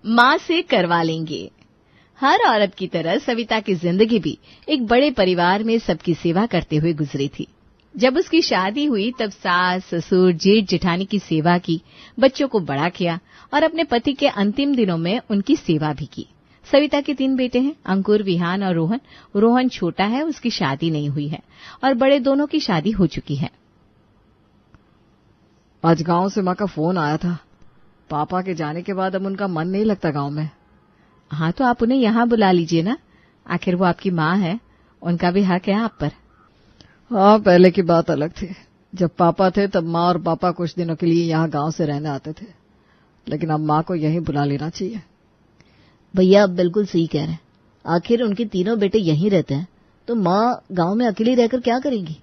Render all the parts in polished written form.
माँ से करवा लेंगे। हर औरत की तरह सविता की जिंदगी भी एक बड़े परिवार में सबकी सेवा करते हुए गुजरी थी। जब उसकी शादी हुई तब सास, ससुर, जेठ जेठानी की सेवा की, बच्चों को बड़ा किया और अपने पति के अंतिम दिनों में उनकी सेवा भी की। सविता के 3 बेटे हैं, अंकुर, विहान और रोहन। रोहन छोटा है, उसकी शादी नहीं हुई है और बड़े दोनों की शादी हो चुकी है। आज गांव से माँ का फोन आया था। पापा के जाने के बाद अब उनका मन नहीं लगता गांव में। हाँ, तो आप उन्हें यहाँ बुला लीजिए ना, आखिर वो आपकी माँ है, उनका भी हक है आप पर। हाँ, पहले की बात अलग थी। जब पापा थे तब माँ और पापा कुछ दिनों के लिए यहाँ गांव से रहने आते थे, लेकिन अब माँ को यहीं बुला लेना चाहिए। भैया आप बिल्कुल सही कह रहे हैं। आखिर उनके तीनों बेटे यहीं रहते हैं, तो माँ गांव में अकेली रहकर क्या करेंगी?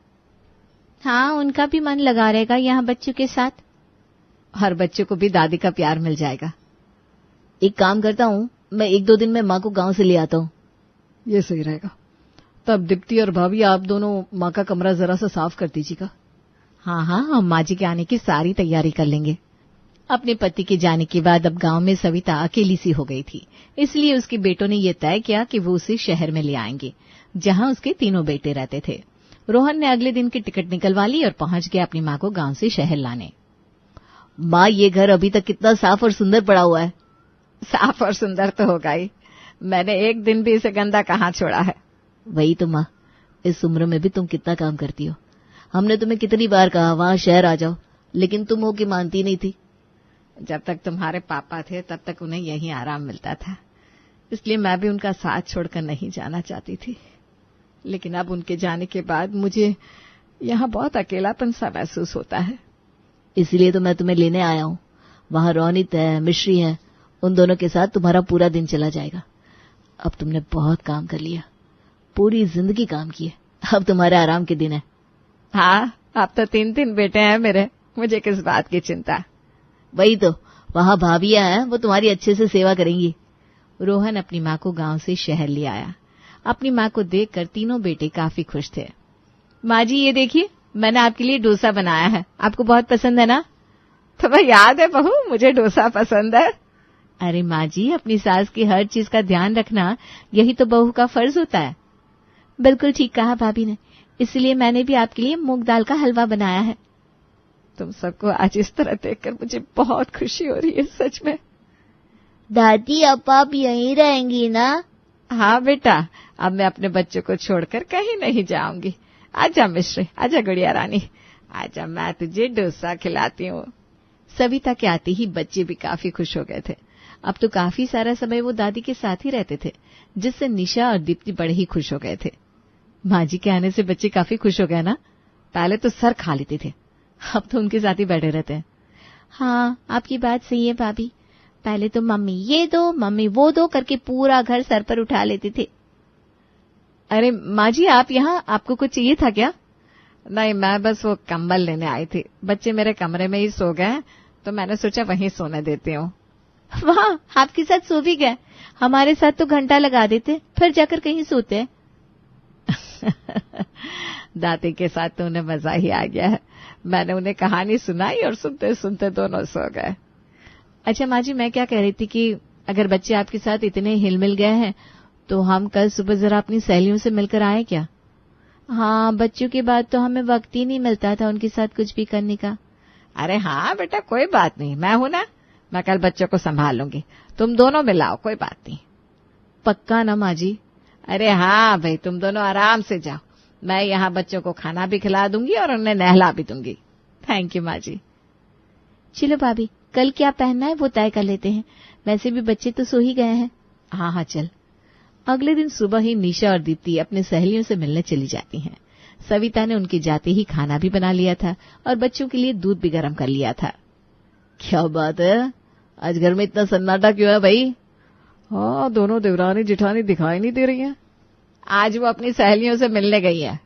हाँ, उनका भी मन लगा रहेगा यहाँ बच्चों के साथ, और बच्चों को भी दादी का प्यार मिल जाएगा। एक काम करता हूँ, मैं 1-2 दिन में माँ को गांव से ले आता हूँ। ये सही रहेगा। तब दीप्ति और भाभी आप दोनों माँ का कमरा जरा सा साफ कर दीजिएगा। हाँ, हम माँ जी के आने की सारी तैयारी कर लेंगे। अपने पति के जाने के बाद अब गांव में सविता अकेली सी हो गई थी, इसलिए उसके बेटों ने यह तय किया कि वो उसे शहर में ले आएंगे, जहां उसके तीनों बेटे रहते थे। रोहन ने अगले दिन की टिकट निकलवा ली और पहुंच गया अपनी माँ को गांव से शहर लाने। माँ, ये घर अभी तक कितना साफ और सुंदर पड़ा हुआ है। साफ और सुंदर तो होगा ही, मैंने एक दिन भी इसे गंदा कहाँ छोड़ा है। वही तो माँ, इस उम्र में भी तुम कितना काम करती हो। हमने तुम्हें कितनी बार कहा वहां शहर आ जाओ, लेकिन तुम हो कि मानती नहीं थी। जब तक तुम्हारे पापा थे तब तक उन्हें यहीं आराम मिलता था, इसलिए मैं भी उनका साथ छोड़कर नहीं जाना चाहती थी। लेकिन अब उनके जाने के बाद मुझे यहाँ बहुत अकेलापन सा महसूस होता है। इसलिए तो मैं तुम्हें लेने आया हूँ। वहां रोनित है, मिश्री है, उन दोनों के साथ तुम्हारा पूरा दिन चला जाएगा। अब तुमने बहुत काम कर लिया, पूरी जिंदगी काम किए, अब तुम्हारे आराम के दिन है। हाँ, अब तो 3 बेटे हैं मेरे, मुझे किस बात की चिंता। वही तो, वहां भाभियां हैं, वो तुम्हारी अच्छे से सेवा करेंगी। रोहन अपनी माँ को गांव से शहर ले आया। अपनी माँ को देखकर तीनों बेटे काफी खुश थे। माँ जी, ये देखिए, मैंने आपके लिए डोसा बनाया है, आपको बहुत पसंद है ना? तुम्हें याद है बहू, मुझे डोसा पसंद है। अरे माँ जी, अपनी सास की हर चीज का ध्यान रखना यही तो बहू का फर्ज होता है। बिल्कुल ठीक कहा भाभी ने, इसलिए मैंने भी आपके लिए मूंग दाल का हलवा बनाया है। तुम सबको आज इस तरह देखकर मुझे बहुत खुशी हो रही है, सच में। दादी, अब आप यहीं रहेंगी ना? हाँ बेटा, अब मैं अपने बच्चों को छोड़कर कहीं नहीं जाऊंगी। आजा मिश्री, आजा गुड़िया रानी, आजा, मैं तुझे डोसा खिलाती हूँ। सविता के आते ही बच्चे भी काफी खुश हो गए थे। अब तो काफी सारा समय वो दादी के साथ ही रहते थे, जिससे निशा और दीप्ति बड़े ही खुश हो गए थे। माँ जी के आने से बच्चे काफी खुश हो गए ना? पहले तो सर खा लेते थे, अब तो उनके साथ ही बैठे रहते हैं। हाँ, आपकी बात सही है भाभी, पहले तो मम्मी ये दो, मम्मी वो दो करके पूरा घर सर पर उठा लेते थे। अरे माँ जी, आप यहाँ, आपको कुछ चाहिए था क्या? नहीं, मैं बस वो कंबल लेने आई थी, बच्चे मेरे कमरे में ही सो गए तो मैंने सोचा वहीं सोने देती हूँ। वाह, आपके साथ सो भी गए, हमारे साथ तो घंटा लगा देते फिर जाकर कहीं सोते। दादी के साथ तो उन्हें मजा ही आ गया है, मैंने उन्हें कहानी सुनाई और सुनते सुनते दोनों सो गए। अच्छा माँ जी, मैं क्या कह रही थी कि अगर बच्चे आपके साथ इतने हिलमिल गए हैं तो हम कल सुबह जरा अपनी सहेलियों से मिलकर आए क्या? हाँ, बच्चों के बाद तो हमें वक्त ही नहीं मिलता था उनके साथ कुछ भी करने का। अरे हाँ बेटा, कोई बात नहीं, मैं हूं ना, मैं कल बच्चों को संभाल लूंगी, तुम दोनों मिलाओ, कोई बात नहीं। पक्का ना माँ जी? अरे हाँ भाई, तुम दोनों आराम से जाओ, मैं यहाँ बच्चों को खाना भी खिला दूंगी और उन्हें नहला भी दूंगी। थैंक यू माँ जी। चलो भाभी, कल क्या पहनना है वो तय कर लेते हैं, वैसे भी बच्चे तो सो ही गए हैं। हाँ, चल। अगले दिन सुबह ही निशा और दीप्ति अपने सहेलियों से मिलने चली जाती हैं। सविता ने उनके जाते ही खाना भी बना लिया था और बच्चों के लिए दूध भी गर्म कर लिया था। क्या बात है, आज घर में इतना सन्नाटा क्यों है भाई? हाँ, दोनों देवरानी जिठानी दिखाई नहीं दे रही हैं। आज वो अपनी सहेलियों से मिलने गई है।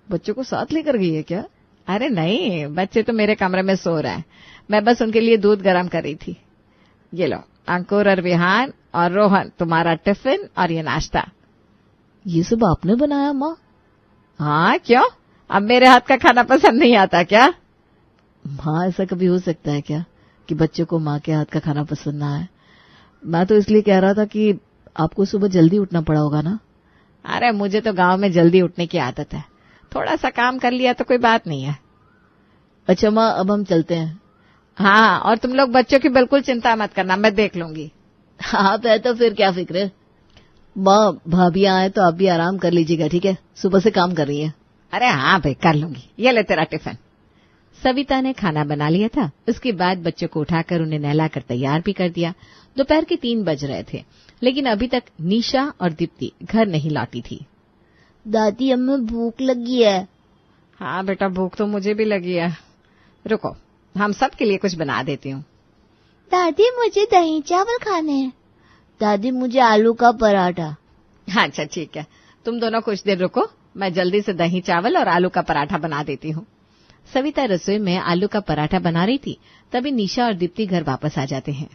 बच्चों को साथ लेकर गई है क्या? अरे नहीं, बच्चे तो मेरे कमरे में सो रहे हैं, मैं बस उनके लिए दूध गर्म कर रही थी। ये लो, अंकुर और विहान और रोहन, तुम्हारा टिफिन और ये नाश्ता। ये सब आपने बनाया माँ? हाँ, क्यों, अब मेरे हाथ का खाना पसंद नहीं आता क्या? माँ, ऐसा कभी हो सकता है क्या कि बच्चों को माँ के हाथ का खाना पसंद ना आए? मैं तो इसलिए कह रहा था कि आपको सुबह जल्दी उठना पड़ा होगा ना। अरे मुझे तो गांव में जल्दी उठने की आदत है, थोड़ा सा काम कर लिया तो कोई बात नहीं है। अच्छा माँ, अब हम चलते हैं। हाँ, और तुम लोग बच्चों की बिल्कुल चिंता मत करना, मैं देख लूंगी। आप है तो फिर क्या फिक्र है। माँ, भाभी आए तो आप भी आराम कर लीजिएगा, ठीक है? सुबह से काम कर रही है। अरे हाँ भाई, कर लूंगी। ये ले तेरा टिफिन। सविता ने खाना बना लिया था। उसके बाद बच्चों को उठाकर उन्हें नहलाकर तैयार भी कर दिया। दोपहर के 3 बज रहे थे, लेकिन अभी तक निशा और दीप्ति घर नहीं लौटी थी। दादी, हमें भूख लगी है। हाँ बेटा, भूख तो मुझे भी लगी है। रुको, हम सब के लिए कुछ बना देती हूँ। दादी, मुझे दही चावल खाने हैं। दादी, मुझे आलू का पराठा। अच्छा ठीक है, तुम दोनों कुछ देर रुको, मैं जल्दी से दही चावल और आलू का पराठा बना देती हूँ। सविता रसोई में आलू का पराठा बना रही थी, तभी निशा और दीप्ति घर वापस आ जाते हैं।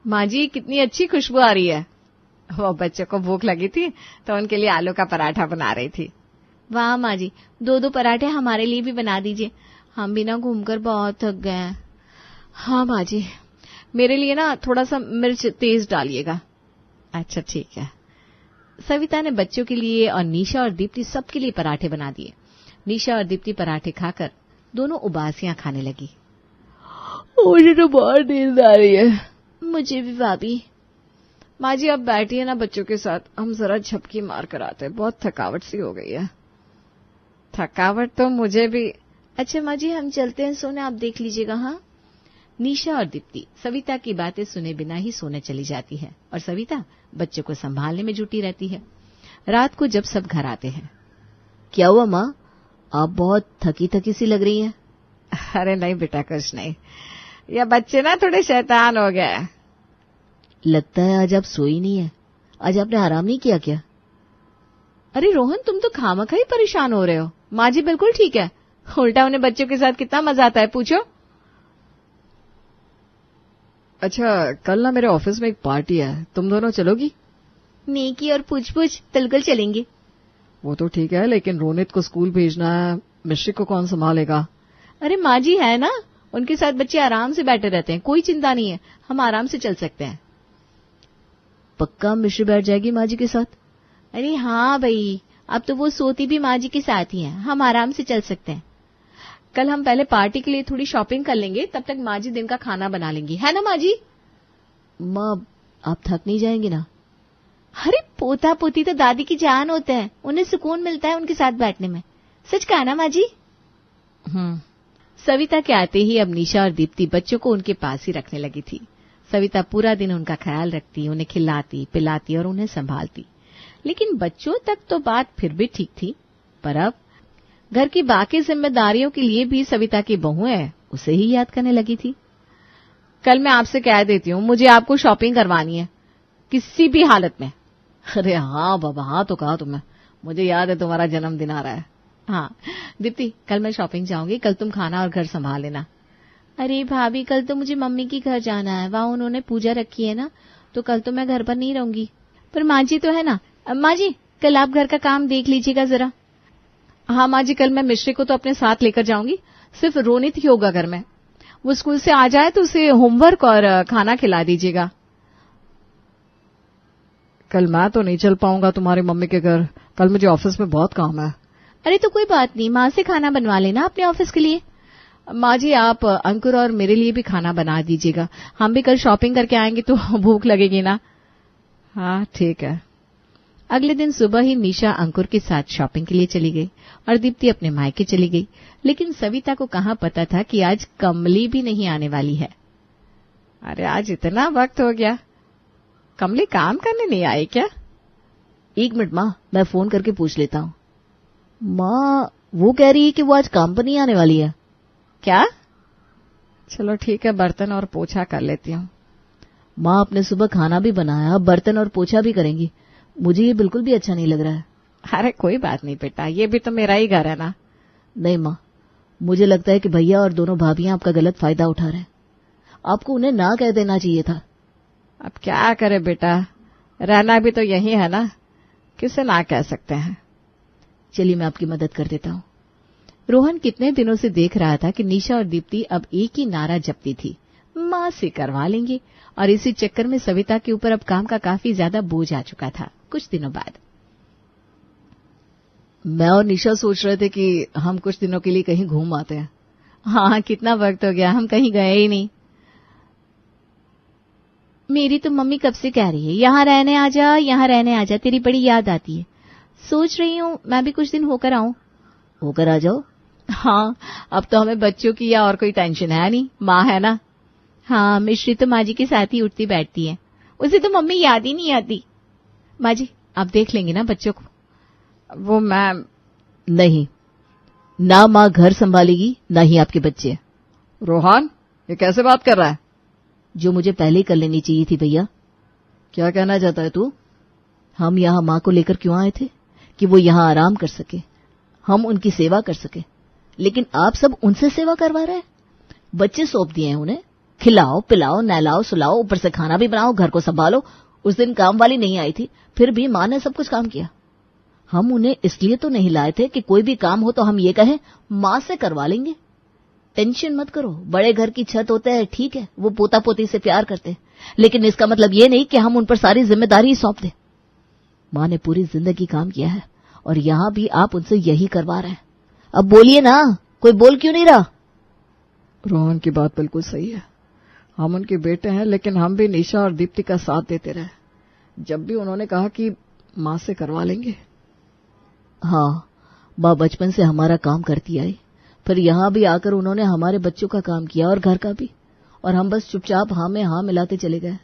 माँ जी, कितनी अच्छी खुशबू आ रही है। वो बच्चों को भूख लगी थी तो उनके लिए आलू का पराठा बना रही थी। वाह माँ जी, 2 पराठे हमारे लिए भी बना दीजिए, हम भी ना घूमकर बहुत थक गए हैं। हाँ माँ जी, मेरे लिए ना थोड़ा सा मिर्च तेज डालिएगा। अच्छा ठीक है। सविता ने बच्चों के लिए और निशा और दीप्ति सबके लिए पराठे बना दिए। निशा और दीप्ति पराठे खाकर दोनों उबासियां खाने लगी। मुझे तो बहुत नींद आ रही है। मुझे भी भाभी। माँ जी, अब बैठिए ना बच्चों के साथ, हम जरा झपकी मार कर आते हैं, बहुत थकावट सी हो गई है। थकावट तो मुझे भी। अच्छा माँ जी, हम चलते हैं सोने, आप देख लीजिएगा। हाँ। निशा और दीप्ति सविता की बातें सुने बिना ही सोने चली जाती है और सविता बच्चों को संभालने में जुटी रहती है। रात को जब सब घर आते हैं। क्या हुआ माँ, आप बहुत थकी थकी सी लग रही हैं। अरे नहीं बेटा, कुछ नहीं, ये बच्चे ना थोड़े शैतान हो गए। लगता है आज आप सोई नहीं है। आज आपने आराम नहीं किया क्या? अरे रोहन, तुम तो खामखा ही परेशान हो रहे हो। माँ जी बिल्कुल ठीक है, उल्टा उन्हें बच्चों के साथ कितना मजा आता है, पूछो। अच्छा, कल ना मेरे ऑफिस में एक पार्टी है, तुम दोनों चलोगी? नेकी और पूछ बिल्कुल चलेंगे। वो तो ठीक है, लेकिन रोनित को स्कूल भेजना है, मिश्री को कौन संभालेगा? अरे माँ जी है ना, उनके साथ बच्चे आराम से बैठे रहते हैं, कोई चिंता नहीं है, हम आराम से चल सकते हैं। पक्का मिश्री बैठ जाएगी माँ जी के साथ? अरे हाँ भाई, अब तो वो सोती भी माँ जी के साथ ही है, हम आराम से चल सकते हैं। कल हम पहले पार्टी के लिए थोड़ी शॉपिंग कर लेंगे, तब तक माँ जी दिन का खाना बना लेंगी, है ना माँ जी? माँ, आप थक नहीं जाएंगी ना? अरे पोता पोती तो दादी की जान होते हैं, उन्हें सुकून मिलता है उनके साथ बैठने में। सच कहा ना माँ जी? सविता के आते ही अब निशा और दीप्ति बच्चों को उनके पास ही रखने लगी थी। सविता पूरा दिन उनका ख्याल रखती, उन्हें खिलाती पिलाती और उन्हें संभालती। लेकिन बच्चों तक तो बात फिर भी ठीक थी, पर अब घर की बाकी जिम्मेदारियों के लिए भी सविता की बहू है, उसे ही याद करने लगी थी। कल मैं आपसे कह देती हूँ, मुझे आपको शॉपिंग करवानी है, किसी भी हालत में। अरे हाँ बाबा, हाँ तो कहा तुमने, मुझे याद है तुम्हारा जन्मदिन आ रहा है। हाँ दीप्ति, कल मैं शॉपिंग जाऊंगी, कल तुम खाना और घर संभाल लेना। अरे भाभी, कल तो मुझे मम्मी के घर जाना है, वहां उन्होंने पूजा रखी है ना, तो कल तो मैं घर पर नहीं रहूंगी। पर माँ जी तो है ना। माँ जी, कल आप घर का काम देख लीजिएगा जरा। हाँ माँ जी, कल मैं मिश्री को तो अपने साथ लेकर जाऊंगी, सिर्फ रोनित ही होगा घर में। वो स्कूल से आ जाए तो उसे होमवर्क और खाना खिला दीजिएगा। कल मैं तो नहीं चल पाऊंगा तुम्हारी मम्मी के घर, कल मुझे ऑफिस में बहुत काम है। अरे तो कोई बात नहीं, माँ से खाना बनवा लेना अपने ऑफिस के लिए। माँ जी, आप अंकुर और मेरे लिए भी खाना बना दीजिएगा, हम भी कल शॉपिंग करके आएंगे तो भूख लगेगी ना। हाँ ठीक है। अगले दिन सुबह ही निशा अंकुर के साथ शॉपिंग के लिए चली गई और दीप्ति अपने मायके चली गई। लेकिन सविता को कहाँ पता था कि आज कमली भी नहीं आने वाली है। अरे आज इतना वक्त हो गया, कमली काम करने नहीं आई क्या? 1 मिनट माँ, मैं फोन करके पूछ लेता हूँ। माँ, वो कह रही है कि वो आज काम पर नहीं आने वाली है। क्या? चलो ठीक है, बर्तन और पोछा कर लेती हूँ। माँ, आपने सुबह खाना भी बनाया, अब बर्तन और पोछा भी करेंगी, मुझे ये बिल्कुल भी अच्छा नहीं लग रहा है। अरे कोई बात नहीं बेटा, ये भी तो मेरा ही घर है ना। नहीं माँ, मुझे लगता है कि भैया और दोनों भाभियां आपका गलत फायदा उठा रहे हैं, आपको उन्हें ना कह देना चाहिए था। अब क्या करे बेटा, रहना भी तो यही है ना, किसे ना कह सकते हैं। चलिए मैं आपकी मदद कर देता हूँ। रोहन कितने दिनों से देख रहा था कि निशा और दीप्ति अब एक ही नारा जपती थी, माँ से करवा लेंगे और इसी चक्कर में सविता के ऊपर अब काम का काफी ज्यादा बोझ आ चुका था। कुछ दिनों बाद मैं और निशा सोच रहे थे कि हम कुछ दिनों के लिए कहीं घूम आते हैं। हाँ, कितना वक्त हो गया, हम कहीं गए ही नहीं। मेरी तो मम्मी कब से कह रही है यहाँ रहने आ जा, यहाँ रहने आ जा, तेरी बड़ी याद आती है। सोच रही हूँ मैं भी कुछ दिन होकर आऊं। होकर आ जाओ। हाँ, अब तो हमें बच्चों की या और कोई टेंशन है नहीं, माँ है ना। हाँ, मिश्री तो माँ जी के साथ ही उठती बैठती है, उसे तो मम्मी याद ही नहीं आती। माँ जी आप देख लेंगी ना बच्चों को? वो मैम नहीं, ना माँ घर संभालेगी ना ही आपके बच्चे। रोहन, ये कैसे बात कर रहा है? जो मुझे पहले ही कर लेनी चाहिए थी भैया। क्या कहना चाहता है तू? हम यहाँ माँ को लेकर क्यों आए थे? कि वो यहाँ आराम कर सके, हम उनकी सेवा कर सके। लेकिन आप सब उनसे सेवा करवा रहे हैं। बच्चे सौंप दिए हैं उन्हें, खिलाओ पिलाओ नहलाओ सुलाओ, ऊपर से खाना भी बनाओ, घर को संभालो। उस दिन काम वाली नहीं आई थी, फिर भी माँ ने सब कुछ काम किया। हम उन्हें इसलिए तो नहीं लाए थे कि कोई भी काम हो तो हम ये कहें माँ से करवा लेंगे। टेंशन मत करो, बड़े घर की छत होते हैं, ठीक है, वो पोता पोती से प्यार करते हैं, लेकिन इसका मतलब ये नहीं कि हम उन पर सारी जिम्मेदारी सौंप दें। माँ ने पूरी जिंदगी काम किया है और यहाँ भी आप उनसे यही करवा रहे हैं। अब बोलिए ना, कोई बोल क्यों नहीं रहा? रोहन की बात बिल्कुल सही है, हम उनके बेटे हैं, लेकिन हम भी निशा और दीप्ति का साथ देते रहे जब भी उन्होंने कहा कि माँ से करवा लेंगे। हाँ, माँ बचपन से हमारा काम करती आई, फिर यहाँ भी आकर उन्होंने हमारे बच्चों का काम किया और घर का भी, और हम बस चुपचाप हाँ में हाँ मिलाते चले गए।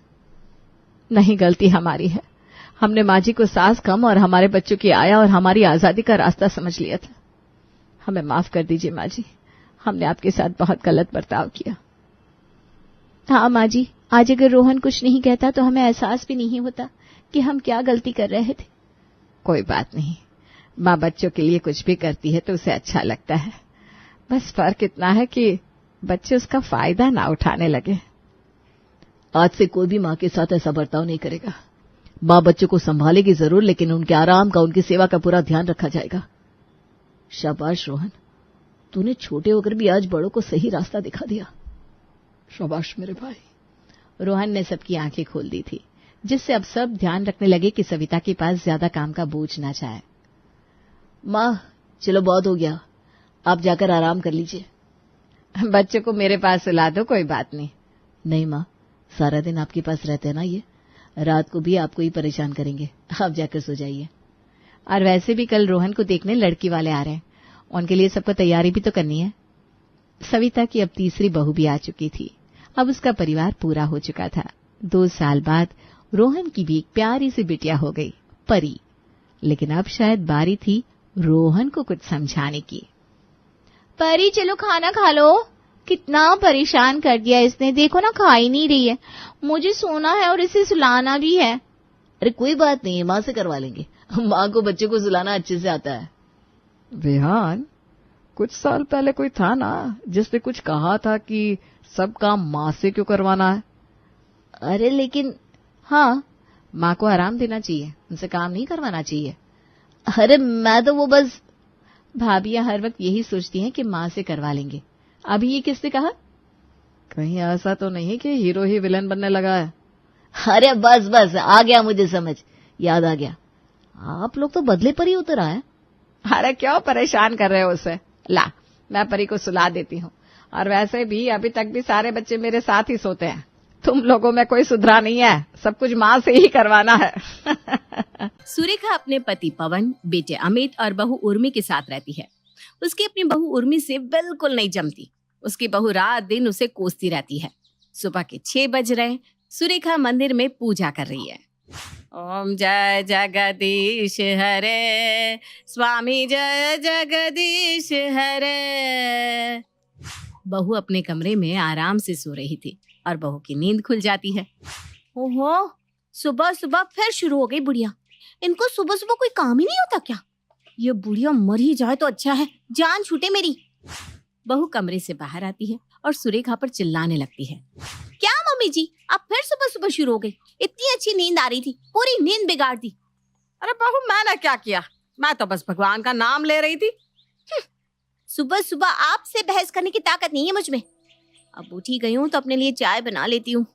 नहीं, गलती हमारी है। हमने माँ जी को सास कम और हमारे बच्चों की आया और हमारी आजादी का रास्ता समझ लिया था। हमें माफ कर दीजिए माँ जी, हमने आपके साथ बहुत गलत बर्ताव किया। हाँ माँ जी, आज अगर रोहन कुछ नहीं कहता तो हमें एहसास भी नहीं होता कि हम क्या गलती कर रहे थे। कोई बात नहीं, माँ बच्चों के लिए कुछ भी करती है तो उसे अच्छा लगता है। बस फर्क इतना है कि बच्चे उसका फायदा ना उठाने लगे। आज से कोई भी माँ के साथ ऐसा बर्ताव नहीं करेगा। माँ बच्चों को संभालेगी जरूर, लेकिन उनके आराम का, उनकी सेवा का पूरा ध्यान रखा जाएगा। शाबाश रोहन, तूने छोटे होकर भी आज बड़ों को सही रास्ता दिखा दिया। शाबाश मेरे भाई। रोहन ने सबकी आंखें खोल दी थी, जिससे अब सब ध्यान रखने लगे कि सविता के पास ज्यादा काम का बोझ ना जाए। माँ चलो बहुत हो गया, आप जाकर आराम कर लीजिए। बच्चों को मेरे पास सुला दो, कोई बात नहीं। नहीं माँ, सारा दिन आपके पास रहते हैं ना, ये रात को भी आपको ही परेशान करेंगे, आप जाकर सो जाइए। और वैसे भी कल रोहन को देखने लड़की वाले आ रहे हैं, उनके लिए सबको तैयारी भी तो करनी है। सविता की अब तीसरी बहू भी आ चुकी थी, अब उसका परिवार पूरा हो चुका था। 2 साल बाद रोहन की भी एक प्यारी सी बिटिया हो गई, परी। लेकिन अब शायद बारी थी रोहन को कुछ समझाने की। परी चलो खाना खा लो, कितना परेशान कर दिया इसने, देखो ना खा ही नहीं रही है। मुझे सोना है और इसे सुलाना भी है। अरे कोई बात नहीं है, माँ से करवा लेंगे, माँ को बच्चे को सुलाना अच्छे से आता है। विहान, कुछ साल पहले कोई था ना जिसने कुछ कहा था कि सब काम माँ से क्यों करवाना है? अरे लेकिन हाँ, माँ को आराम देना चाहिए, उनसे काम नहीं करवाना चाहिए। अरे मैं तो वो बस, भाभियां हर वक्त यही सोचती हैं कि माँ से करवा लेंगे। अभी ये किसने कहा? कहीं ऐसा तो नहीं कि हीरो ही विलेन बनने लगा है? अरे बस बस, आ गया मुझे समझ, याद आ गया, आप लोग तो बदले पर ही उतर आए। अरे क्यों परेशान कर रहे हो उसे? ला, मैं परी को सुला देती हूँ। और वैसे भी अभी तक भी सारे बच्चे मेरे साथ ही सोते हैं। तुम लोगों में कोई सुधरा नहीं है, सब कुछ माँ से ही करवाना है। सुरेखा अपने पति पवन, बेटे अमित और बहू उर्मी के साथ रहती है। उसकी अपनी बहू उर्मी से बिल्कुल नहीं जमती। उसकी बहू रात दिन उसे कोसती रहती है। सुबह के 6 बज रहे, सुरेखा मंदिर में पूजा कर रही है। ओम जय जगदीश हरे, स्वामी जय जगदीश हरे। बहू अपने कमरे में आराम से सो रही थी और बहू की नींद खुल जाती है। ओहो, सुबह सुबह फिर शुरू हो गई बुढ़िया। इनको सुबह सुबह कोई काम ही नहीं होता क्या? ये बुढ़िया मर ही जाए तो अच्छा है, जान छूटे मेरी। बहू कमरे से बाहर आती है और सुरेखा पर चिल्लाने लगती है। क्या मम्मी जी, आप फिर सुबह सुबह शुरू हो गई? इतनी अच्छी नींद आ रही थी, पूरी नींद बिगाड़ दी। अरे बहू, मैंने क्या किया? मैं तो बस भगवान का नाम ले रही थी। सुबह सुबह आपसे बहस करने की ताकत नहीं है मुझ में। अब उठी गई हूँ तो अपने लिए चाय बना लेती हूँ।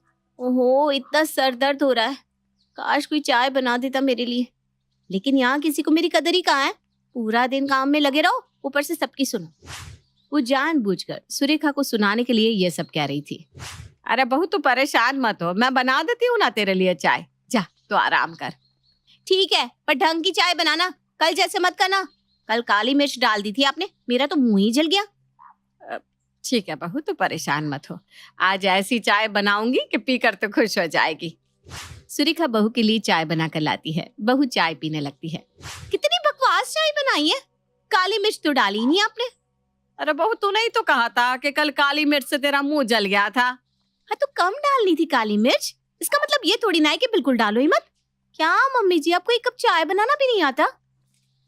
ओहो, इतना सर दर्द हो रहा है। काश कोई चाय बना देता मेरे लिए, लेकिन यहाँ किसी को मेरी कदर ही कहाँ है। पूरा दिन काम में लगे रहो, ऊपर से सबकी सुनो। वो जानबूझकर सुरेखा को सुनाने के लिए ये सब कह रही थी। अरे बहू तू परेशान मत हो, मैं बना देती हूँ ना तेरे लिए चाय, जा तो आराम कर। ठीक है, पर ढंग की चाय बनाना, कल जैसे मत करना। कल काली मिर्च डाल दी थी आपने, मेरा तो मुंह ही जल गया। ठीक है बहू तू परेशान मत हो, आज ऐसी चाय बनाऊंगी कि पीकर तो खुश हो जाएगी। सुरेखा बहू के लिए चाय बनाकर लाती है। बहू चाय पीने लगती है। कितनी बकवास चाय बनाई है, काली मिर्च तो डाली ही नहीं आपने। अरे बहू तूने ही तो कहा था कि कल काली मिर्च से तेरा मुंह जल गया था। हाँ तो कम डालनी थी काली मिर्च, इसका मतलब ये थोड़ी ना है कि बिल्कुल डालो ही मत। क्या मम्मी जी, आपको एक कप चाय बनाना भी नहीं आता?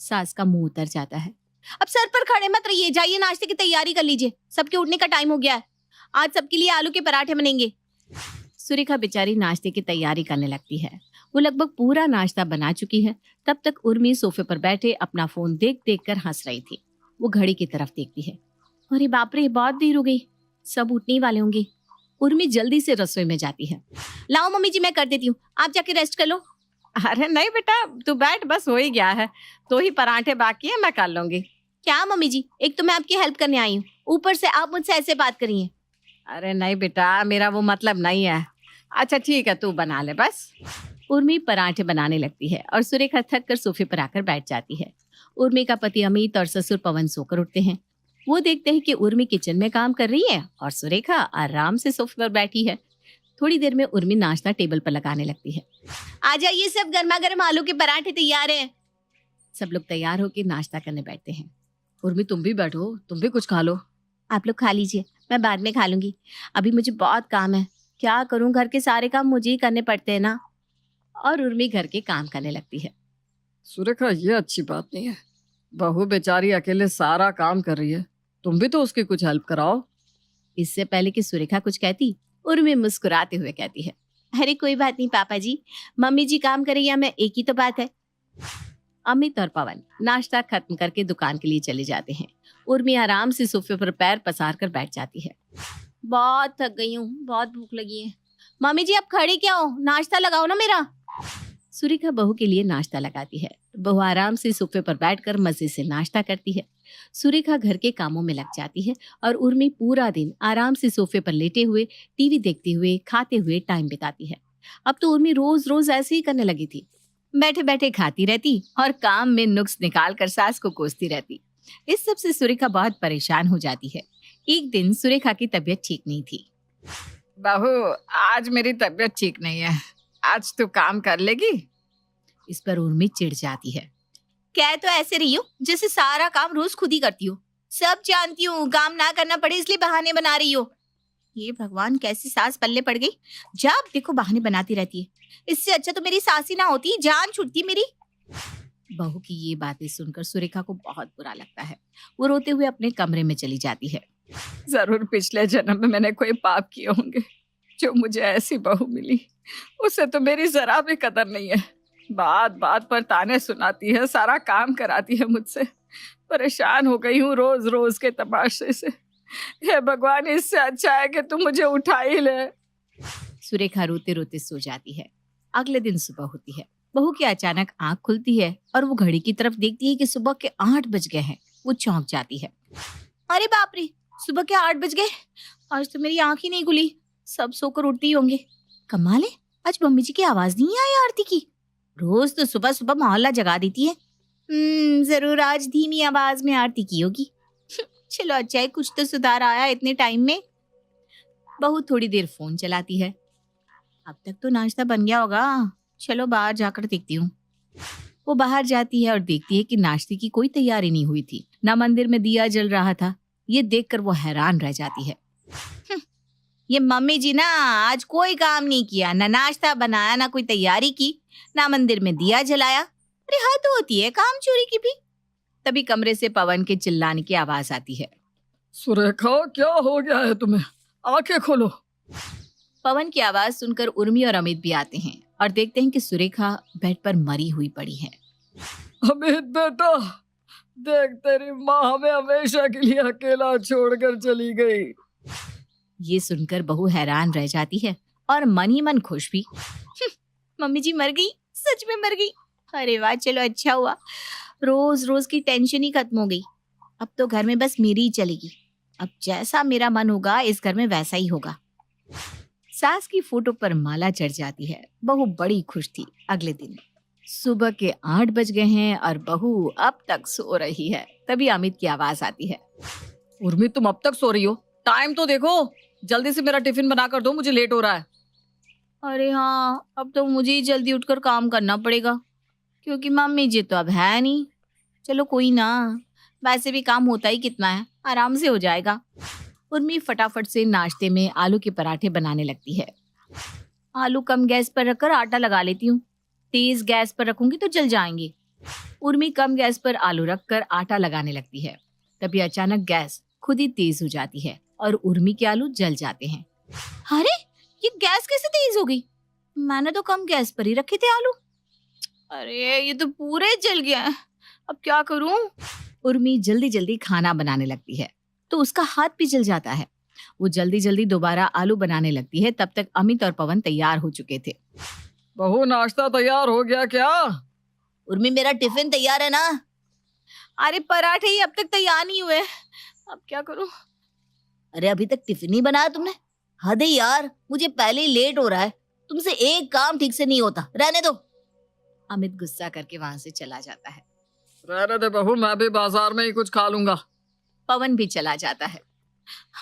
सास का मुंह उतर जाता है। अब सर पर खड़े मत रहिए, जाइए नाश्ते की तैयारी कर लीजिए, सबके उठने का टाइम हो गया है। आज सबके लिए आलू के पराठे बनेंगे। सुरेखा बेचारी नाश्ते की तैयारी करने लगती है। वो लगभग पूरा नाश्ता बना चुकी है। तब तक उर्मी सोफे पर बैठे अपना फोन देख देख कर हंस रही थी। वो घड़ी की तरफ देखती है। अरे बाप रे, बहुत देर हो गई, सब उठने वाले होंगे। उर्मी जल्दी से रसोई में जाती है। लाओ मम्मी जी, मैं कर देती हूँ, आप जाके रेस्ट कर लो। अरे नहीं बेटा तू बैठ, बस हो ही गया है, तो ही पराठे बाकी है, मैं कर लूंगी। क्या मम्मी जी, एक तो मैं आपकी हेल्प करने आई हूँ, ऊपर से आप मुझसे ऐसे बात करिए। अरे नहीं बेटा, मेरा वो मतलब नहीं है। अच्छा ठीक है, तू बना ले बस। उर्मी पराठे बनाने लगती है और सुरेखा थक कर सोफे पर आकर बैठ जाती है। उर्मी का पति अमित और ससुर पवन सोकर उठते हैं। वो देखते हैं कि उर्मी किचन में काम कर रही है और सुरेखा आराम से सोफे पर बैठी है। थोड़ी देर में उर्मी नाश्ता टेबल पर लगाने लगती है। आ जाइए, सब गर्मा गर्म आलू के पराठे तैयार हैं। सब लोग तैयार होकर नाश्ता करने बैठते हैं। उर्मी तुम भी बैठो, तुम भी कुछ खा लो। आप लोग खा लीजिए, मैं बाद में खा लूंगी, अभी मुझे बहुत काम है। क्या करूं, घर के सारे काम मुझे ही करने पड़ते हैं ना। और उर्मी घर के काम करने लगती है। सुरेखा ये अच्छी बात नहीं है, बहू बेचारी अकेले सारा काम कर रही है, तुम भी तो उसकी कुछ हेल्प कराओ। इससे पहले कि सुरेखा कुछ कहती, उर्मी मुस्कुराते हुए कहती है, अरे कोई बात नहीं पापा जी, मम्मी जी काम करे या मैं, एक ही तो बात है। अमित और पवन नाश्ता खत्म करके दुकान के लिए चले जाते हैं। उर्मी आराम से सोफे पर पैर पसार कर बैठ जाती है। बहुत थक गई हूँ, बहुत भूख लगी है। मम्मी जी आप खड़े क्या हो, नाश्ता लगाओ ना मेरा। सुरेखा बहू के लिए नाश्ता लगाती है। बहू आराम से सोफे पर बैठकर मजे से नाश्ता करती है। सुरेखा घर के कामों में लग जाती है और उर्मी पूरा दिन आराम से सोफे पर लेटे हुए टीवी देखते हुए खाते हुए टाइम बिताती है। अब तो उर्मी रोज रोज ऐसे ही करने लगी थी, बैठे बैठे खाती रहती और काम में नुक्स निकाल कर सास को कोसती रहती। इस सब से सुरेखा बहुत परेशान हो जाती है। एक दिन सुरेखा की तबीयत ठीक नहीं थी। बहू आज मेरी तबीयत ठीक नहीं है, आज तू काम कर लेगी? इस पर उर्मी चिढ़ जाती है। क्या तो ऐसे रही हो जैसे सारा काम रोज खुद ही करती हो। सब जानती हूँ, काम ना करना पड़े इसलिए बहाने बना रही हो। ये भगवान, कैसी सास पल्ले पड़ गई, जब देखो बहाने बनाती रहती है। इससे अच्छा तो मेरी सास ही ना होती, जान छूटती मेरी। बहू की ये बातें सुनकर सुरेखा को बहुत बुरा लगता है। वो रोते हुए अपने कमरे में चली जाती है। जरूर पिछले जन्म में मैंने कोई पाप किए होंगे, जो मुझे ऐसी बहू मिली। उसे तो मेरी जरा भी कदर नहीं है, बात बात पर ताने सुनाती है, सारा काम कराती है मुझसे। परेशान हो गई हूँ रोज रोज के तमाशे से। हे भगवान, इससे अच्छा है कि तू मुझे उठा ही ले। सुरेखा रोते रोते सो जाती है। अगले दिन सुबह होती है। बहू की अचानक आंख खुलती है और वो घड़ी की तरफ देखती है कि सुबह के 8 बज गए हैं। वो चौंक जाती है। अरे बाप रे, सुबह के 8 बज गए, आज तो मेरी आंख ही नहीं खुली। सब सोकर उठते ही होंगे। कमाल है, आज मम्मी जी की आवाज नहीं आई आरती की। रोज तो सुबह सुबह मोहल्ला जगा देती है। जरूर आज धीमी आवाज में आरती की होगी। चलो अच्छा है, कुछ तो सुधार आया इतने टाइम में। बहू थोड़ी देर फोन चलाती है। अब तक तो नाश्ता बन गया होगा, चलो बाहर जाकर देखती हूँ। वो बाहर जाती है और देखती है कि नाश्ते की कोई तैयारी नहीं हुई थी, ना मंदिर में दिया जल रहा था। ये देखकर वो हैरान रह जाती है। ये मम्मी जी ना आज कोई काम नहीं किया, ना नाश्ता बनाया, ना कोई तैयारी की, ना मंदिर में दिया जलाया। अरे हद होती है काम चोरी की भी। तभी कमरे से पवन के चिल्लाने की आवाज आती है। सुरेखा क्या हो गया है तुम्हें, आंखें खोलो। पवन की आवाज सुनकर उर्मी और अमित भी आते हैं और देखते हैं कि सुरेखा बेड पर मरी हुई पड़ी है। अमित बेटा, देख तेरी माँ हमें हमेशा के लिए अकेला छोड़कर चली गई। ये सुनकर बहू हैरान रह जाती है और मन ही मन खुश भी। मम्मी जी मर गई, सच में मर गई। अरे वाह, चलो अच्छा हुआ, रोज रोज की टेंशन ही खत्म हो गई। अब तो घर में बस मेरी ही चलेगी। अब जैसा मेरा मन होगा इस घर में वैसा ही होगा। सास की फोटो पर माला चढ़ जाती है। बहू बड़ी खुश थी। अगले दिन सुबह के 8 बज गए हैं और बहू अब तक सो रही है। तभी अमित की आवाज आती है। उर्मी, तुम अब तक सो रही हो? टाइम तो देखो, जल्दी से मेरा टिफिन बना कर दो, मुझे लेट हो रहा है। अरे हाँ, अब तो मुझे ही जल्दी उठकर काम करना पड़ेगा क्योंकि मम्मी जी तो अब है नहीं। चलो कोई ना, वैसे भी काम होता ही कितना है, आराम से हो जाएगा। उर्मी फटाफट से नाश्ते में आलू के पराठे बनाने लगती है। आलू कम गैस पर रखकर आटा लगा लेती हूँ, तेज गैस पर रखूंगी तो जल जाएंगे। उर्मी कम गैस पर आलू रखकर आटा लगाने लगती है। तभी अचानक गैस खुद ही तेज हो जाती है और उर्मी के आलू जल जाते हैं। अरे ये गैस कैसे तेज हो गई? मैंने तो कम गैस पर ही रखे थे आलू। अरे ये तो पूरे जल गया है, अब क्या करूं? उर्मी जल्दी जल्दी खाना बनाने लगती है तो उसका हाथ भी जल जाता है। वो जल्दी जल्दी दोबारा आलू बनाने लगती है। तब तक अमित और पवन तैयार हो चुके थे। बहू, नाश्ता तैयार हो गया क्या? उर्मी, मेरा टिफिन तैयार है ना? अरे पराठे ही अब तक तैयार नहीं हुए, अब क्या करूं? अरे अभी तक टिफिन नहीं बनाया तुमने? हद है यार, मुझे पहले ही लेट हो रहा है। तुमसे एक काम ठीक से नहीं होता, रहने दो। अमित गुस्सा करके वहां से चला जाता है। रहने दे बहू, मैं भी बाजार में ही कुछ खा लूंगा। पवन भी चला जाता है।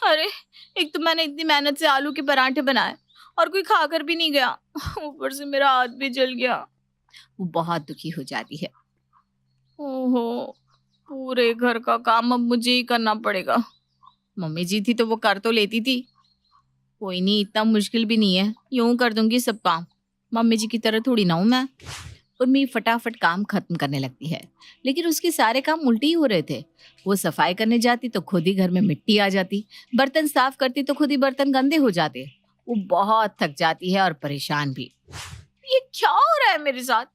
अरे एक तो मैंने इतनी मेहनत से आलू के पराठे बनाए और कोई खाकर भी नहीं गया, ऊपर से मेरा हाथ भी जल गया। वो बहुत दुखी हो जाती है। ओहो, पूरे घर का काम अब मुझे ही करना पड़ेगा। मम्मी जी थी तो वो कर तो लेती थी। कोई नहीं, इतना मुश्किल भी नहीं है, यूं कर दूंगी सब काम। मम्मी जी की तरह थोड़ी ना हूं मैं। उर्मी फटाफट काम खत्म करने लगती है, लेकिन उसके सारे काम उल्टे ही हो रहे थे। वो सफाई करने जाती तो खुद ही घर में मिट्टी आ जाती, बर्तन साफ करती तो खुद ही बर्तन गंदे हो जाते। वो बहुत थक जाती है और परेशान भी। ये क्या हो रहा है मेरे साथ?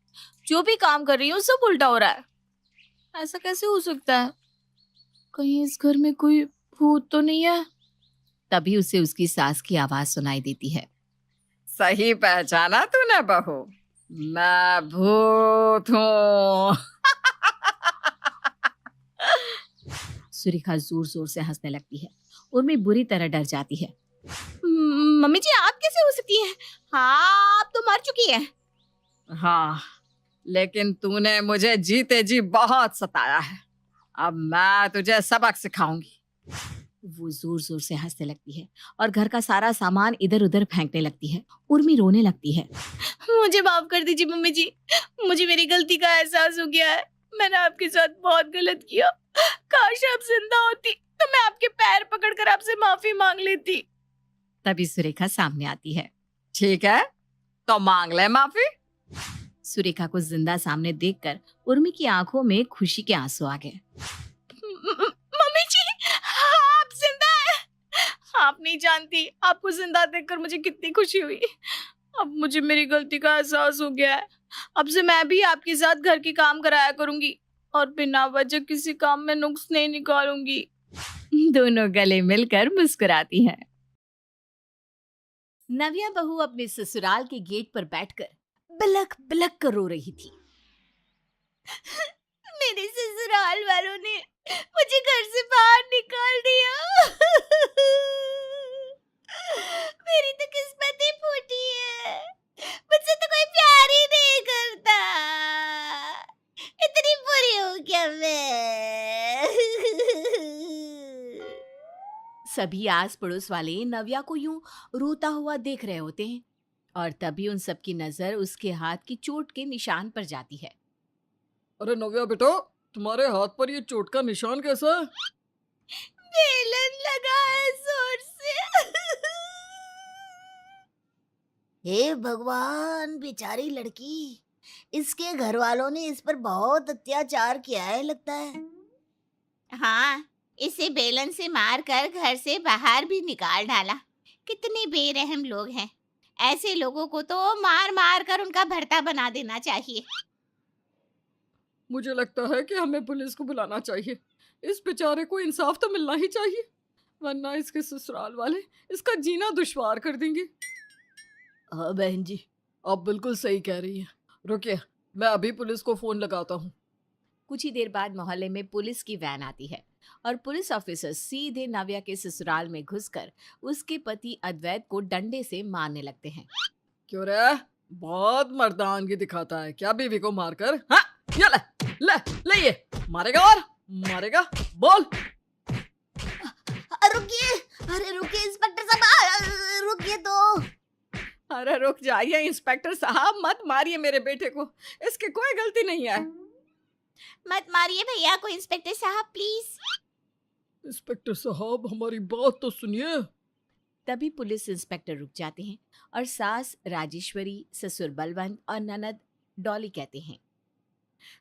जो भी काम कर रही हूँ सब उल्टा हो रहा है। ऐसा कैसे हो सकता है? कहीं इस घर में कोई भूत तो नहीं है? तभी उसे उसकी सास की आवाज सुनाई देती है। सही पहचाना तूने बहू, मैं भूत हूँ। सुरेखा जोर जोर से हंसने लगती है। उर्मी बुरी तरह डर जाती है। मम्मी जी आप कैसे हो सकती हैं? हाँ, आप तो मर चुकी है। हाँ, लेकिन तूने मुझे जीते जी बहुत सताया है। अब मैं तुझे सबक सिखाऊंगी। वो जोर जोर से हंसने लगती है और घर का सारा सामान इधर उधर फेंकने लगती है। उर्मी रोने लगती है। मुझे माफ कर दीजिए मम्मी जी, मुझे मेरी गलती का एहसास हो गया है। मैंने आपके साथ बहुत गलत किया। काश आप जिंदा होती तो मैं आपके पैर पकड़कर आपसे माफी मांग लेती। तभी सुरेखा सामने आती है। ठीक है, तो मांग ले माफी। सुरेखा को जिंदा सामने देखकर उर्मी की आंखों में खुशी के आंसू आ गए। मम्मी जी, आप जिंदा हैं। आप नहीं जानती आपको जिंदा देखकर मुझे कितनी खुशी हुई। अब मुझे मेरी गलती का एहसास हो गया है। अब से मैं भी आपके साथ घर के काम कराया करूंगी और बिना वजह किसी काम में नुक्स नहीं निकालूंगी। दोनों गले मिलकर मुस्कुराती हैं। नव्या बहू अपने ससुराल के गेट पर बैठकर बिलख बिलख कर रो रही थी। मेरे ससुराल वालों ने मुझे घर से बाहर निकाल दिया। मेरी तो किस्मत ही फूटी है। मुझसे तो कोई प्यार ही नहीं करता। इतनी बुरी हूँ क्या मैं? सभी आस पड़ोस वाले नव्या को यूं रोता हुआ देख रहे होते हैं और तभी उन सबकी नजर उसके हाथ की चोट के निशान पर जाती है। अरे नव्या बेटा, तुम्हारे हाथ पर ये चोट का निशान कैसा है? बेलन लगा है जोर से। हे भगवान, बेचारी लड़की, इसके घर वालों ने इस पर बहुत अत्याचार किया है लगता है। हाँ, इसे बेलन से मारकर घर से बाहर भी निकाल डाला। कितने बेरहम लोग हैं। ऐसे लोगों को तो मार मार कर उनका भर्ता बना देना चाहिए। मुझे लगता है कि हमें पुलिस को बुलाना चाहिए। इस बेचारे को इंसाफ तो मिलना ही चाहिए, वरना इसके ससुराल वाले इसका जीना दुश्वार कर देंगे। हाँ बहन जी, आप बिल्कुल सही कह रही हैं। रुकिए, मैं अभी पुलिस को फोन लगाता हूँ। कुछ ही देर बाद मोहल्ले में पुलिस की वैन आती है और पुलिस ऑफिसर सीधे नव्या के ससुराल में घुसकर उसके पति अद्वैत को डंडे से मारने लगते हैं। क्यों रे, बहुत मर्दानगी दिखाता है क्या बीवी को मारकर? हाँ, ये ले ले ले, ये मारेगा और मारेगा, बोल। रुकिए, अरे रुकिए इंस्पेक्टर साहब, रुकिए तो। अरे रुक जाइए इंस्पेक्टर साहब, मत मारिए मेरे बेटे को, इसकी कोई गलती नहीं है। मत मारिए भैया को इंस्पेक्टर साहब, प्लीज। इंस्पेक्टर साहब, हमारी बात तो सुनिए। तभी पुलिस इंस्पेक्टर रुक जाते हैं और सास राजेश्वरी, ससुर बलवंत और ननद डॉली कहते हैं,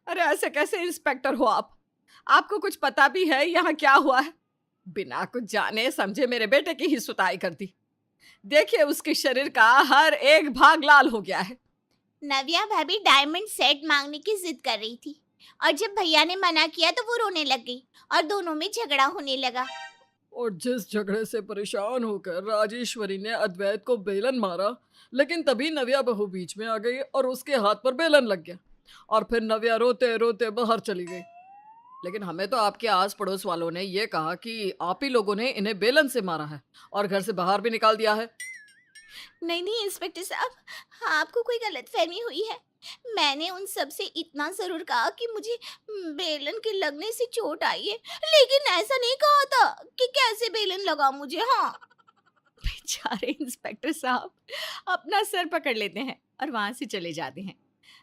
अरे ऐसे कैसे इंस्पेक्टर हो आप? आपको कुछ पता भी है यहाँ क्या हुआ है? बिना कुछ जाने समझे मेरे बेटे की ही सुताई कर दी। देखिए उसके शरीर का हर एक भाग लाल हो गया है। नव्या भाभी डायमंड सेट मांगने की जिद कर रही थी और जब भैया ने मना किया तो वो रोने लग गई और दोनों में झगड़ा होने लगा। और जिस झगड़े से परेशान होकर राजेश्वरी ने अद्वैत को बेलन मारा, लेकिन तभी नव्या बहू बीच में आ गई और उसके हाथ पर बेलन लग गया और फिर नव्या रोते रोते बाहर चली गई। लेकिन हमें तो आपके आस पड़ोस वालों ने ये कहा कि आप ही लोगों ने इन्हें बेलन से मारा है और घर से बाहर भी निकाल दिया है। नहीं नहीं इंस्पेक्टर साहब, आपको कोई गलतफहमी हुई है। मैंने उन सब से इतना जरूर कहा कि मुझे बेलन के लगने से चोट आई है, लेकिन ऐसा नहीं कहा था कि कैसे बेलन लगा मुझे। हाँ, बेचारे इंस्पेक्टर साहब अपना सर पकड़ लेते हैं और वहां से चले जाते हैं।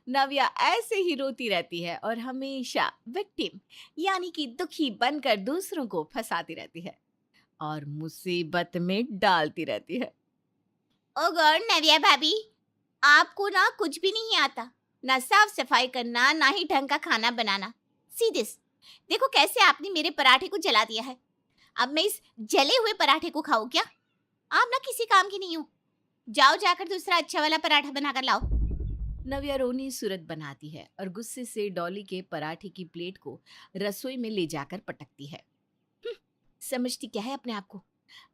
नव्या ऐसे ही रोती रहती है और हमेशा विक्टिम यानी कि दुखी बनकर दूसरों को फंसाती रहती है और मुसीबत में डालती रहती है। ओ गॉड नव्या भाभी, आपको ना कुछ भी नहीं आता, ना साफ सफाई करना, ना ही ढंग का खाना बनाना। सीधे देखो कैसे आपने मेरे पराठे को जला दिया है। अब मैं इस जले हुए पराठे को खाऊं क्या? आप ना किसी काम की नहीं हो। जाओ जाकर दूसरा अच्छा वाला पराठा बनाकर लाओ। नव्या रोनी सूरत बनाती है और गुस्से से डॉली के पराठे की प्लेट को रसोई में ले जाकर पटकती है। समझती क्या है अपने आप को?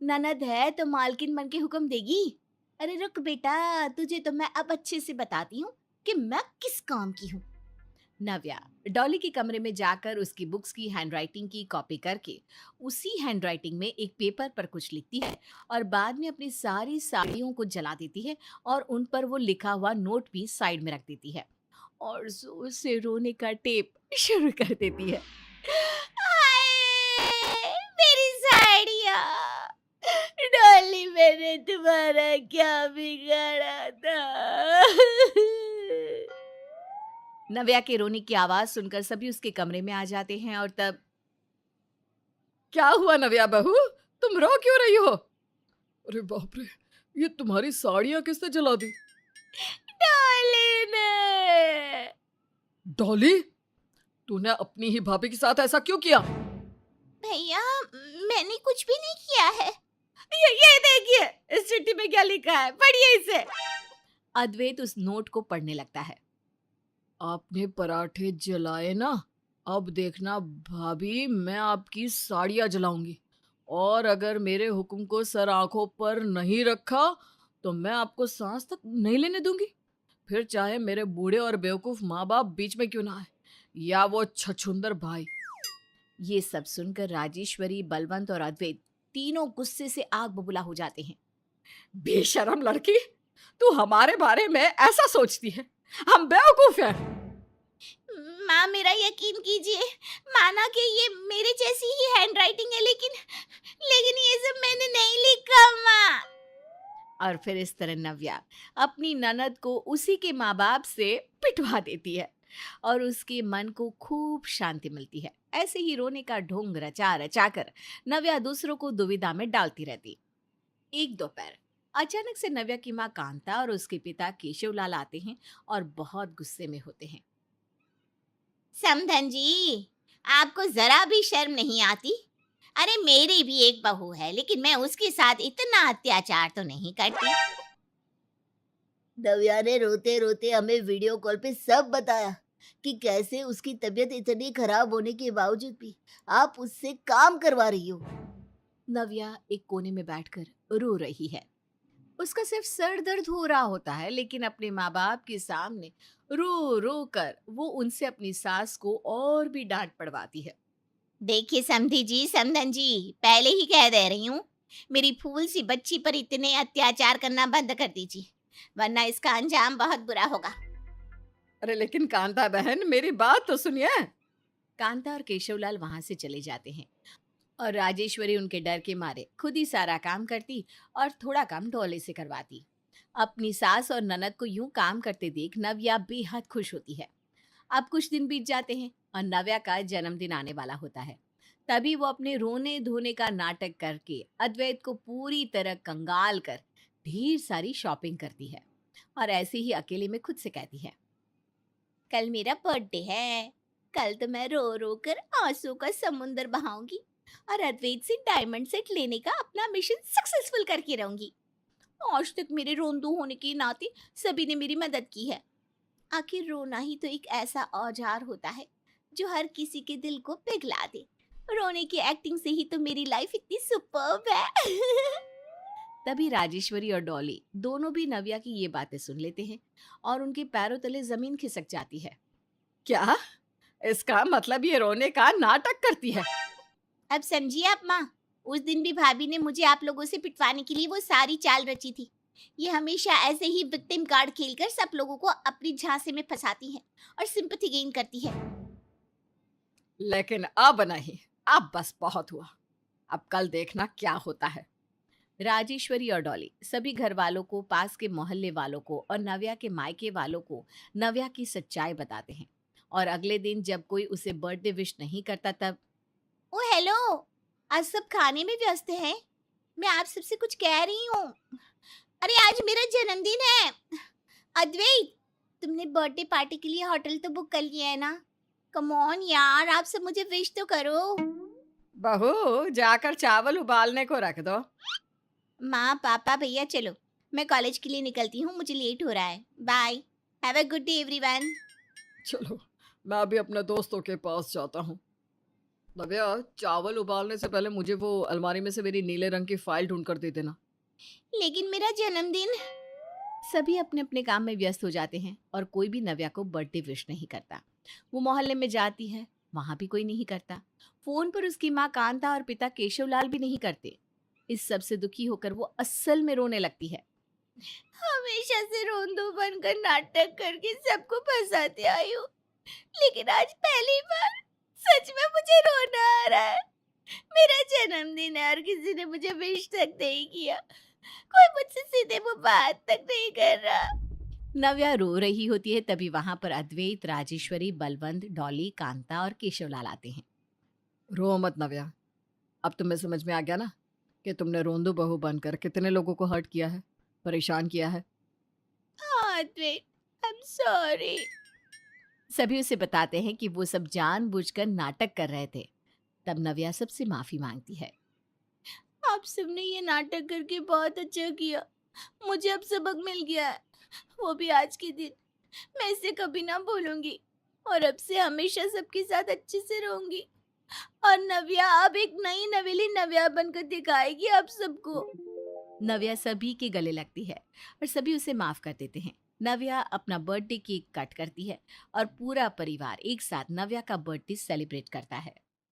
ननद है तो मालकिन बन के हुक्म देगी। अरे रुक बेटा, तुझे तो मैं अब अच्छे से बताती हूँ कि मैं किस काम की हूँ। नव्या डॉली के कमरे में जाकर उसकी बुक्स की हैंडराइटिंग की कॉपी करके उसी हैंडराइटिंग में एक पेपर पर कुछ लिखती है और बाद में अपनी सारी साड़ियों को जला देती है और उन पर वो लिखा हुआ नोट भी साइड में रख देती है और जोर से रोने का टेप शुरू कर देती है। हाय, मेरी साड़ियाँ। डॉली, मैंने तुम्हारा क्या बिगाड़ा था? नव्या के रोने की आवाज सुनकर सभी उसके कमरे में आ जाते हैं और तब, क्या हुआ नव्या बहू, तुम रो क्यों रही हो? अरे बाप रे, ये तुम्हारी साड़ियाँ किसने जला दी? डॉली ने। डॉली, तूने अपनी ही भाभी के साथ ऐसा क्यों किया? भैया, मैंने कुछ भी नहीं किया है। ये देखिए इस चिट्ठी में क्या लिखा है, पढ़िए इसे। अद्वैत उस नोट को पढ़ने लगता है। आपने पराठे जलाए ना, अब देखना भाभी, मैं आपकी साड़ियाँ जलाऊंगी और अगर मेरे हुक्म को सर आंखों पर नहीं रखा तो मैं आपको सांस तक नहीं लेने दूंगी। फिर चाहे मेरे बूढ़े और बेवकूफ माँ बाप बीच में क्यों ना आए या वो छछूंदर भाई। ये सब सुनकर राजेश्वरी, बलवंत और अद्वैत तीनों गुस्से से आग बबूला हो जाते हैं। बेशरम लड़की, तू हमारे बारे में ऐसा सोचती है? हम बेवकूफ हैं। माँ, मेरा यकीन कीजिए, माना कि ये मेरे जैसी ही हैंडराइटिंग है, लेकिन ये सब मैंने नहीं लिखा माँ। और फिर इस तरह नव्या अपनी ननद को उसी के माँ बाप से पिटवा देती है और उसके मन को खूब शांति मिलती है। ऐसे ही रोने का ढोंग रचा रचा कर नव्या दूसरों को दुविधा में डालती रहती। एक दोपहर अचानक से नव्या की माँ कांता और उसके पिता केशवलाल आते हैं और बहुत गुस्से में होते हैं। समधन जी, आपको जरा भी शर्म नहीं आती? अरे मेरी भी एक बहू है, लेकिन मैं उसके साथ इतना अत्याचार तो नहीं करती। नव्या ने रोते रोते हमें वीडियो कॉल पे सब बताया कि कैसे उसकी तबीयत इतनी खराब होने के बावजूद भी आप उससे काम करवा रही हो। नव्या एक कोने में बैठकर रो रही है। उसका सिर्फ सर दर्द हो रहा होता है, लेकिन अपने माँ बाप के सामने रो रो कर वो उनसे अपनी सास को और भी डांट पड़वाती है। देखिए समधी जी, समधन जी, पहले ही कह दे रही हूँ, मेरी फूल सी बच्ची पर इतने अत्याचार करना बंद कर दीजिए, वरना इसका अंजाम बहुत बुरा होगा। अरे लेकिन कांता बहन, मेरी बात तो सुनिए। कांता और केशवलाल वहां से चले जाते हैं और राजेश्वरी उनके डर के मारे खुद ही सारा काम करती और थोड़ा काम डोले से करवाती। अपनी सास और ननद को यूं काम करते देख नव्या बेहद खुश होती है। अब कुछ दिन बीत जाते हैं और नव्या का जन्मदिन आने वाला होता है। तभी वो अपने रोने धोने का नाटक करके अद्वैत को पूरी तरह कंगाल कर ढेर सारी शॉपिंग करती है और ऐसे ही अकेले में खुद से कहती है, कल मेरा बर्थडे है, कल तो मैं रो रो कर आंसू का समुंदर बहाऊंगी और अद्वैत से डायमंड सेट लेने का अपना मिशन सक्सेसफुल करके रहूंगी। आज तक मेरे रोंदू होने के नाते सभी ने मेरी मदद की है। आखिर रोना ही तो एक ऐसा औजार होता है जो हर किसी के दिल को पिघला दे। रोने की एक्टिंग से ही तो मेरी लाइफ इतनी सुपर्ब है। तभी राजेश्वरी और डॉली दोनों भी नव्या की ये बातें सुन लेते हैं और उनके पैरों तले जमीन खिसक जाती है। क्या? इसका मतलब ये रोने का नाटक करती है? अब समझिए आप माँ, उस दिन भी भाभी ने मुझे आप लोगों से पिटवाने के लिए वो सारी चाल रची थी। ये हमेशा ऐसे ही विक्टिम कार्ड खेलकर सब लोगों को अपनी झांसे में फंसाती है और सिंपैथी गेन करती है। लेकिन अब नहीं, अब बस बहुत हुआ। अब कल देखना क्या होता है। राजेश्वरी और डॉली सभी घर वालों को, पास के मोहल्ले वालों को और नव्या के मायके वालों को नव्या की सच्चाई बताते हैं। और अगले दिन जब कोई उसे बर्थडे विश नहीं करता तब, ओ हेलो, आज सब खाने में व्यस्त हैं। मैं आप सबसे कुछ कह रही हूँ। अरे आज मेरा जन्मदिन है। अद्वैत, तुमने बर्थडे पार्टी के लिए होटल तो बुक कर लिया है ना? कम ऑन यार, आप सब मुझे विश तो करो। बहू, जाकर चावल उबालने को रख दो। माँ, पापा, भैया, चलो मैं कॉलेज के लिए निकलती हूँ, मुझे लेट हो रहा है। Bye, have a good day everyone. चलो, मैं भी अपने दोस्तों के पास जाता हूँ। नव्या, चावल उबालने से पहले मुझे वो अलमारी में से मेरी नीले रंग की फाइल ढूंढ कर दे देना। लेकिन मेरा जन्मदिन। सभी अपने अपने काम में व्यस्त हो जाते हैं और कोई भी नव्या को बर्थडे विश नहीं करता। वो मोहल्ले में जाती है, वहां भी कोई नहीं करता। फोन पर उसकी माँ कांता और पिता केशवलाल भी नहीं करते। इस सब से दुखी होकर वो असल में रोने लगती है। हमेशा से रोंदू बनकर नाटक करके सबको फंसाते आई हूँ, लेकिन आज पहली बार सच में मुझे रोना आ रहा है। मेरा जन्मदिन है और किसी ने मुझे विश तक नहीं किया। कोई मुझसे सीधे मुंह बात तक नहीं कर रहा। नव्या रो रही होती है तभी वहां पर अद्वैत, राजेश्वरी, बलवंत, डॉली, कांता और केशवलाल आते हैं। रो मत नव्या, अब तुम्हें समझ में आ गया ना कि तुमने रोंदू बहू बनकर कितने लोगों को हर्ट किया है, परेशान किया है। अद्वैत, आई एम सॉरी। सभी उसे बताते हैं कि वो सब जानबूझकर नाटक कर रहे थे। तब नव्या सबसे माफी मांगती है। आप सबने ये नाटक करके बहुत अच्छा किया। मुझे अब सबक मिल गया है, वो भी आज के दिन। मैं इसे कभी ना भूलूंगी और अब से हमेशा सबके साथ अच्छे से रहूंगी। और नव्या अब एक नई नवेली नव्या बनकर दिखाएगी आप सबको। नव्या सभी के गले लगती है और सभी उसे माफ कर देते हैं। नव्या अपना बर्थडे केक कट करती है और पूरा परिवार एक साथ नव्या का बर्थडे सेलिब्रेट करता है।